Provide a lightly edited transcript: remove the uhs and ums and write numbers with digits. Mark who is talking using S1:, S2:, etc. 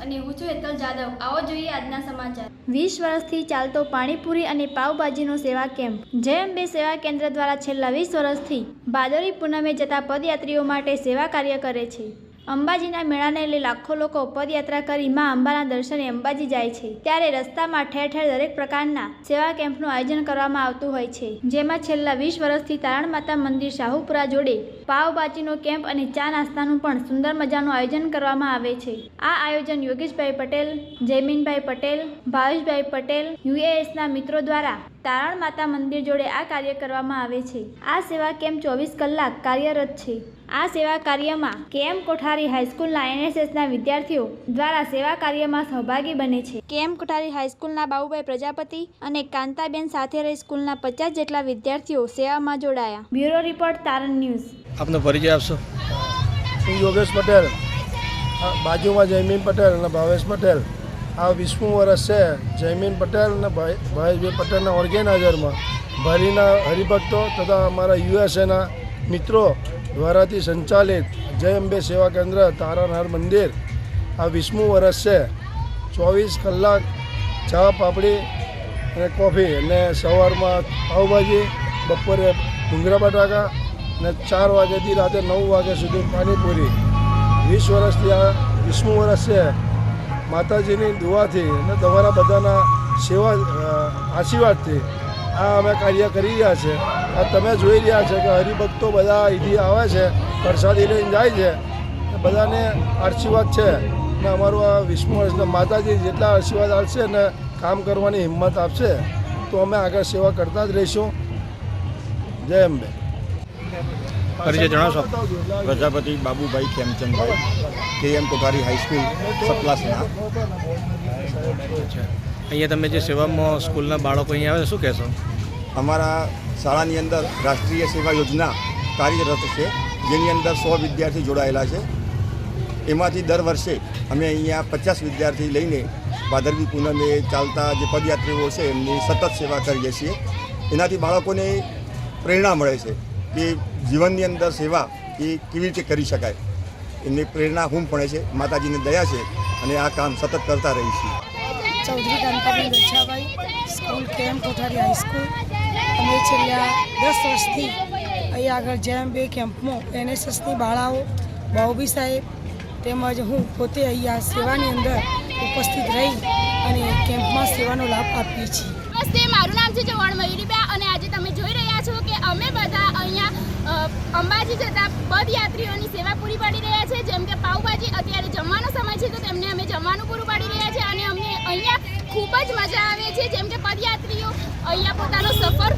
S1: અને હું છું હેતલ જાદવ। આવો જોઈએ આજના સમાચાર। 20 વર્ષથી ચાલતો પાણીપુરી અને પાવભાજીનો સેવા કેમ્પ। જય અંબે સેવા કેન્દ્ર દ્વારા છેલ્લા 20 વર્ષથી ભાદરવી પૂનમે જતા પદયાત્રીઓ માટે સેવા કાર્ય કરે છે। અંબાજીના મેળાને લઈ લાખો લોકો પદયાત્રા કરી માં અંબાના દર્શને અંબાજી જાય છે, ત્યારે રસ્તામાં ઠેર ઠેર દરેક પ્રકારના સેવા કેમ્પનું આયોજન કરવામાં આવતું હોય છે, જેમાં છેલ્લા 20 વર્ષથી તારણ માતા મંદિર શાહુપુરા જોડે પાવભાજીનો કેમ્પ અને ચા નાસ્તાનું પણ સુંદર મજાનું આયોજન કરવામાં આવે છે। આ આયોજન યોગેશભાઈ પટેલ, જયમીનભાઈ પટેલ, ભાવેશભાઈ પટેલ UASના મિત્રો દ્વારા તારણ માતા મંદિર જોડે આ કાર્ય કરવામાં આવે છે। આ સેવા કેમ્પ 24 કલાક કાર્યરત છે। આ સેવા કાર્યમાં KM કોઠારી હાઈસ્કૂલના NSSના વિદ્યાર્થીઓ દ્વારા સેવા કાર્યમાં સહભાગી બને છે। KM કોઠારી હાઈસ્કૂલના બાબુભાઈ પ્રજાપતિ અને કાંતાબેન સાથે રહી સ્કૂલના 50 જેટલા વિદ્યાર્થીઓ સેવામાં જોડાયા। બ્યુરો રિપોર્ટ તારણ ન્યૂઝ।
S2: આપનો પરિચય આપશો?
S3: હું યોગેશ પટેલ, બાજુમાં જયમીન પટેલ અને ભાવેશ પટેલ। આ 20મું વર્ષ છે। જયમીન પટેલ અને ભાવેશભાઈ પટેલના ઓર્ગેનાઇઝરમાં ભારીના હરિભક્તો તથા અમારા USAના મિત્રો દ્વારાથી સંચાલિત જય અંબે સેવા કેન્દ્ર તારણહાર મંદિર આ 20મું વર્ષ છે। 24 કલાક ચા પાપડી અને કોફી અને સવારમાં પાવભાજી, બપોરે ડુંગરા બટાકા અને 4 વાગ્યાથી રાતે 9 વાગ્યા સુધી પાણીપુરી। 20 વર્ષથી આ 20મું વર્ષ છે। માતાજીની દુઆથી અને તમારા બધાના સેવા આશીર્વાદથી આ અમે કાર્ય કરી રહ્યા છે। આ તમે જોઈ રહ્યા છે કે હરિભક્તો બધા અહીંથી આવે છે, પ્રસાદી લઈને જાય છે, બધાને આશીર્વાદ છે ને અમારું આ 20મું વર્ષ માતાજી જેટલા આશીર્વાદ આપશે ને કામ કરવાની હિંમત આપશે તો અમે આગળ સેવા કરતા જ રહીશું। જય અંબે।
S2: પરિચય જણાવશો?
S4: પ્રજાપતિ બાબુભાઈ ખેમચંદભાઈ, KM કોઠારી હાઈસ્કૂલ સતલાસના।
S2: અહીંયા તમે જે સેવામાં સ્કૂલના બાળકો અહીંયા આવે છે, શું કહેશો?
S4: અમારા શાળાની અંદર રાષ્ટ્રીય સેવા યોજના કાર્યરત છે, જેની અંદર 100 વિદ્યાર્થી જોડાયેલા છે। એમાંથી દર વર્ષે અમે અહીંયા 50 વિદ્યાર્થી લઈને ભાદરવી પૂનમે ચાલતા જે પદયાત્રીઓ છે એમની સતત સેવા કરીએ છીએ। એનાથી બાળકોને પ્રેરણા મળે છે કે જીવનની અંદર સેવા એ કેવી રીતે કરી શકાય, એમની પ્રેરણા હું પડે છે। માતાજીની દયા છે અને આ કામ સતત કરતા રહીશું।
S5: ચૌધરી કાંતાબેન રછાભાઈ, સ્કૂલ KM કોઠારી હાઈસ્કૂલ। અમે છેલ્લા 10 વર્ષથી અહીંયા આગળ જય અંબે કેમ્પમાં NSSની બાળાઓ, બાઉબી સાહેબ તેમજ હું પોતે અહીંયા સેવાની અંદર ઉપસ્થિત રહી અને કેમ્પમાં સેવાનો લાભ આપીએ છીએ।
S6: નમસ્તે, મારું નામ છે ચૌહાણ મયુરીબા અને આજે તમે જોઈ રહ્યા છો કે અમે બધા અહીંયા અંબાજી જતા પદયાત્રીઓની સેવા પૂરી પાડી રહ્યા છે। જેમ કે પાવભાજી, અત્યારે જમવાનો સમય છે તો તેમને અમે જમવાનું પૂરું પાડી રહ્યા છે અને અમને અહીંયા ખૂબ જ મજા આવે છે। જેમ કે પદયાત્રીઓ અહીંયા પોતાનો સફર